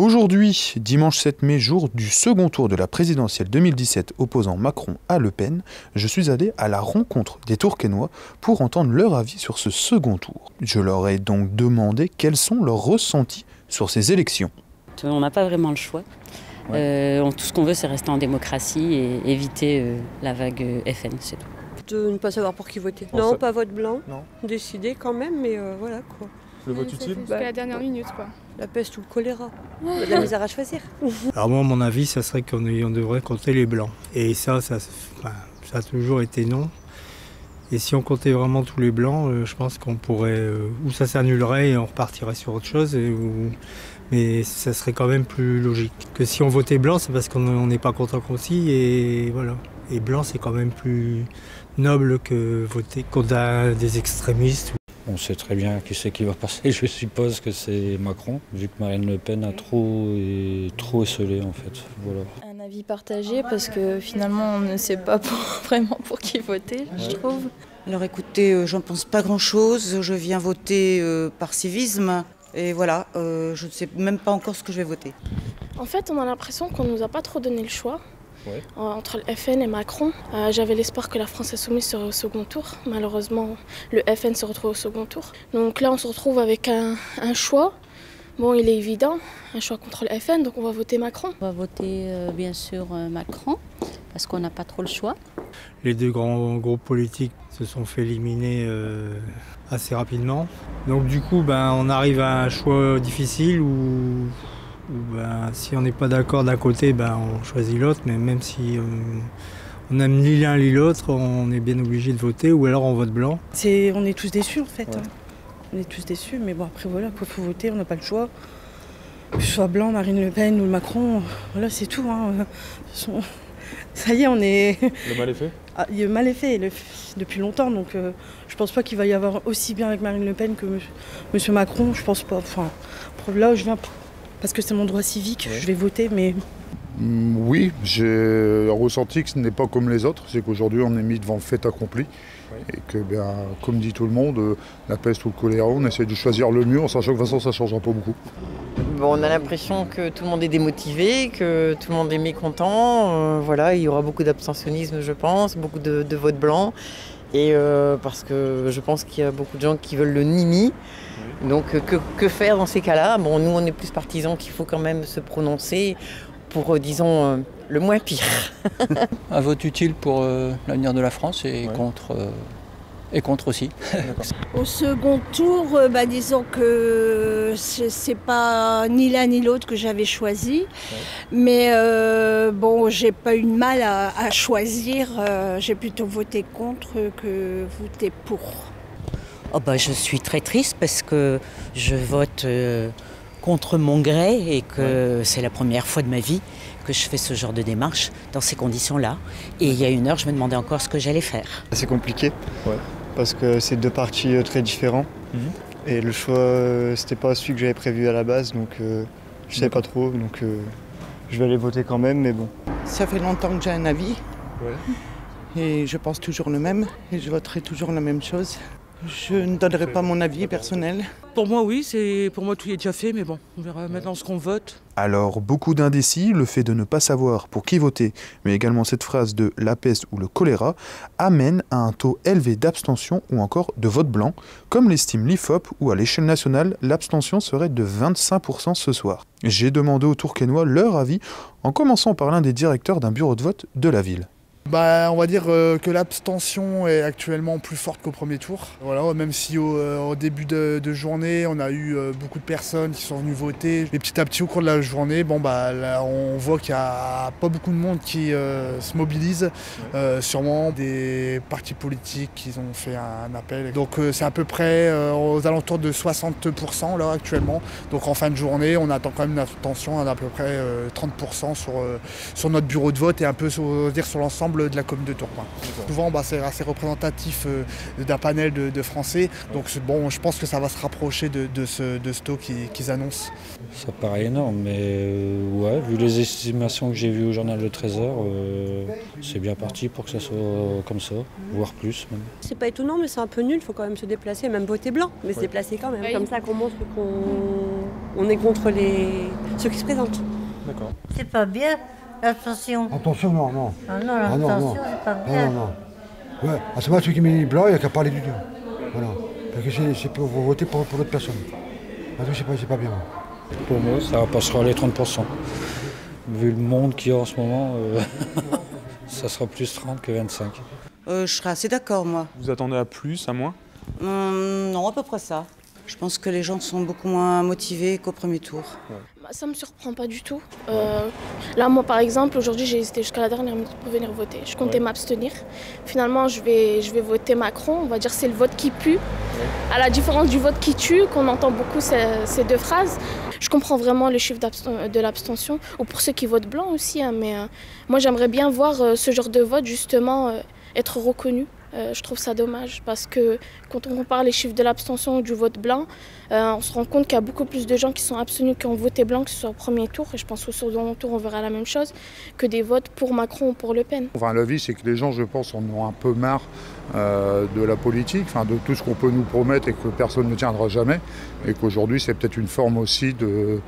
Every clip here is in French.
Aujourd'hui, dimanche 7 mai, jour du second tour de la présidentielle 2017 opposant Macron à Le Pen, je suis allé à la rencontre des Tourquenois pour entendre leur avis sur ce second tour. Je leur ai donc demandé quels sont leurs ressentis sur ces élections. On n'a pas vraiment le choix. Ouais. Tout ce qu'on veut, c'est rester en démocratie et éviter la vague FN, c'est tout. De ne pas savoir pour qui voter. Non, pas vote blanc. Non. Décider quand même, mais voilà quoi. Le vote utile jusqu'à la dernière minute quoi. La peste ou le choléra. Il y a de la misère à choisir. Alors moi, mon avis, ça serait qu'on devrait compter les blancs. Et ça a toujours été non. Et si on comptait vraiment tous les blancs, je pense qu'on pourrait... ou ça s'annulerait et on repartirait sur autre chose. Mais ça serait quand même plus logique. Que si on votait blanc, c'est parce qu'on n'est pas content aussi. Et voilà. Et blanc, c'est quand même plus noble que voter contre des extrémistes. On sait très bien qui c'est qui va passer, je suppose que c'est Macron, vu que Marine Le Pen a trop esselé en fait. Voilà. Un avis partagé parce que finalement on ne sait pas vraiment pour qui voter, je trouve. Alors écoutez, j'en pense pas grand-chose, je viens voter par civisme et voilà, je ne sais même pas encore ce que je vais voter. En fait, on a l'impression qu'on ne nous a pas trop donné le choix. Ouais. Entre le FN et Macron. J'avais l'espoir que la France Insoumise serait au second tour. Malheureusement, le FN se retrouve au second tour. Donc là, on se retrouve avec un choix. Bon, il est évident, un choix contre le FN, donc on va voter Macron. On va voter bien sûr Macron, parce qu'on n'a pas trop le choix. Les deux grands groupes politiques se sont fait éliminer assez rapidement. Donc du coup, on arrive à un choix difficile où si on n'est pas d'accord d'un côté, on choisit l'autre, mais même si on n'aime ni l'un ni l'autre, on est bien obligé de voter, ou alors on vote blanc. On est tous déçus en fait. Ouais. On est tous déçus, mais bon après voilà, il faut voter, on n'a pas le choix. Que ce soit blanc, Marine Le Pen ou Macron, voilà c'est tout. Hein. Ça y est, on est... Le mal est fait ? Le mal est fait depuis longtemps, donc je pense pas qu'il va y avoir aussi bien avec Marine Le Pen que M. Macron, je pense pas. Enfin, là je viens... Parce que c'est mon droit civique, je vais voter, mais... Oui, j'ai ressenti que ce n'est pas comme les autres, c'est qu'aujourd'hui on est mis devant le fait accompli. Et que, comme dit tout le monde, la peste ou le choléra, on essaie de choisir le mieux, en sachant que de toute façon ça ne changera pas beaucoup. Bon, on a l'impression que tout le monde est démotivé, que tout le monde est mécontent. Voilà, il y aura beaucoup d'abstentionnisme, je pense, beaucoup de votes blancs. Et parce que je pense qu'il y a beaucoup de gens qui veulent le nini. Donc que faire dans ces cas-là? Bon, nous on est plus partisans qu'il faut quand même se prononcer pour, disons, le moins pire. Un vote utile pour l'avenir de la France et contre aussi. Au second tour, disons que c'est pas ni l'un ni l'autre que j'avais choisi, mais bon, j'ai pas eu de mal à choisir. J'ai plutôt voté contre que voté pour. Oh je suis très triste parce que je vote contre mon gré et que c'est la première fois de ma vie que je fais ce genre de démarche dans ces conditions-là. Et il y a une heure, je me demandais encore ce que j'allais faire. C'est compliqué, parce que c'est deux partis très différents. Et le choix, c'était pas celui que j'avais prévu à la base, donc je savais pas trop, donc je vais aller voter quand même, mais bon. Ça fait longtemps que j'ai un avis, et je pense toujours le même, et je voterai toujours la même chose. Je ne donnerai pas mon avis personnel. Pour moi, oui, pour moi tout est déjà fait, mais bon, on verra maintenant ce qu'on vote. Alors, beaucoup d'indécis, le fait de ne pas savoir pour qui voter, mais également cette phrase de la peste ou le choléra, amène à un taux élevé d'abstention ou encore de vote blanc, comme l'estime l'IFOP, où à l'échelle nationale, l'abstention serait de 25% ce soir. J'ai demandé aux Tourquenois leur avis, en commençant par l'un des directeurs d'un bureau de vote de la ville. On va dire que l'abstention est actuellement plus forte qu'au premier tour. Voilà, même si au début de journée, on a eu beaucoup de personnes qui sont venues voter. Et petit à petit, au cours de la journée, là, on voit qu'il n'y a pas beaucoup de monde qui se mobilise. Sûrement des partis politiques qui ont fait un appel. Donc c'est à peu près aux alentours de 60% là actuellement. Donc en fin de journée, on attend quand même une abstention d'à peu près 30% sur notre bureau de vote et un peu sur l'ensemble l'ensemble de la commune de Tourcoing. Souvent, c'est assez représentatif d'un panel de Français. Donc bon, je pense que ça va se rapprocher de ce taux qu'ils annoncent. Ça paraît énorme, mais ouais, vu les estimations que j'ai vues au journal Le Trésor, c'est bien parti pour que ça soit comme ça, voire plus même. C'est pas étonnant, mais c'est un peu nul, il faut quand même se déplacer, même voter blanc, mais se déplacer quand même. Oui. Comme ça qu'on montre qu'on est contre ceux qui se présentent. D'accord. C'est pas bien, l'abstention. Attention, non. Ah non, l'abstention, c'est pas bien. Non. Ouais, c'est pas celui qui met blanc, il n'y a qu'à parler du tout. Voilà. Parce que c'est pour voter pour l'autre personne. C'est pas bien. Pour moi, ça passera les 30%. Vu le monde qu'il y a en ce moment, ça sera plus 30 que 25. Je serais assez d'accord, moi. Vous attendez à plus, à moins? Non, à peu près ça. Je pense que les gens sont beaucoup moins motivés qu'au premier tour. Ouais. Ça ne me surprend pas du tout. Là, moi, par exemple, aujourd'hui, j'ai hésité jusqu'à la dernière minute pour venir voter. Je comptais m'abstenir. Finalement, je vais voter Macron. On va dire que c'est le vote qui pue. À la différence du vote qui tue, qu'on entend beaucoup ces deux phrases. Je comprends vraiment le chiffre de l'abstention, ou pour ceux qui votent blanc aussi. Hein, mais moi, j'aimerais bien voir ce genre de vote, justement, être reconnu. Je trouve ça dommage parce que quand on compare les chiffres de l'abstention ou du vote blanc, on se rend compte qu'il y a beaucoup plus de gens qui sont abstenus qui ont voté blanc, que ce soit au premier tour, et je pense qu'au second tour on verra la même chose, que des votes pour Macron ou pour Le Pen. Enfin, l'avis c'est que les gens, je pense, en ont un peu marre de la politique, de tout ce qu'on peut nous promettre et que personne ne tiendra jamais, et qu'aujourd'hui c'est peut-être une forme aussi de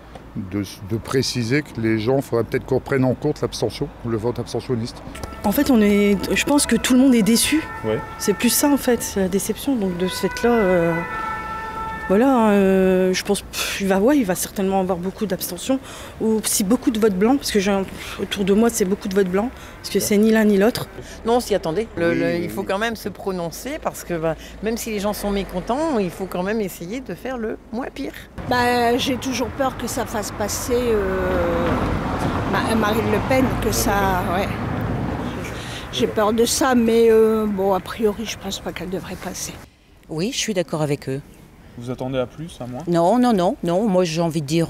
préciser que les gens, il faudrait peut-être qu'on prenne en compte l'abstention, le vote abstentionniste. En fait, je pense que tout le monde est déçu. Ouais. C'est plus ça en fait, c'est la déception. Donc de ce fait-là, je pense qu'il va certainement avoir beaucoup d'abstention, ou si beaucoup de votes blancs, parce que autour de moi c'est beaucoup de votes blancs, parce que c'est ni l'un ni l'autre. Non, on s'y attendait. Il faut quand même se prononcer, parce que même si les gens sont mécontents, il faut quand même essayer de faire le moins pire. J'ai toujours peur que ça fasse passer Marine Le Pen, que ça... Ouais. J'ai peur de ça, mais a priori, je pense pas qu'elle devrait passer. Oui, je suis d'accord avec eux. Vous attendez à plus, à moins? Non. Moi, j'ai envie de dire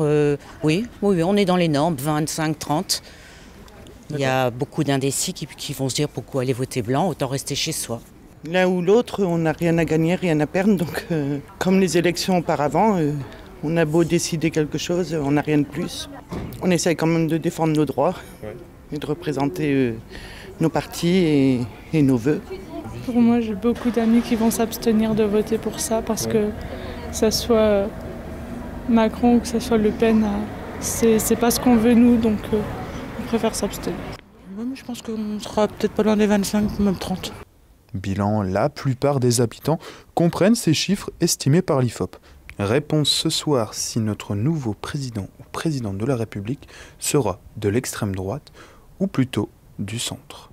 oui, on est dans les normes, 25, 30. Il y a beaucoup d'indécis qui vont se dire pourquoi aller voter blanc, autant rester chez soi. L'un ou l'autre, on n'a rien à gagner, rien à perdre. Donc, comme les élections auparavant, on a beau décider quelque chose, on n'a rien de plus. On essaye quand même de défendre nos droits et de représenter nos partis et nos vœux. Pour moi, j'ai beaucoup d'amis qui vont s'abstenir de voter pour ça parce que ça soit Macron ou que ça soit Le Pen, c'est pas ce qu'on veut nous, donc on préfère s'abstenir. Je pense qu'on sera peut-être pas loin des 25, même 30. Bilan, la plupart des habitants comprennent ces chiffres estimés par l'IFOP. Réponse ce soir si notre nouveau président ou présidente de la République sera de l'extrême droite ou plutôt du centre.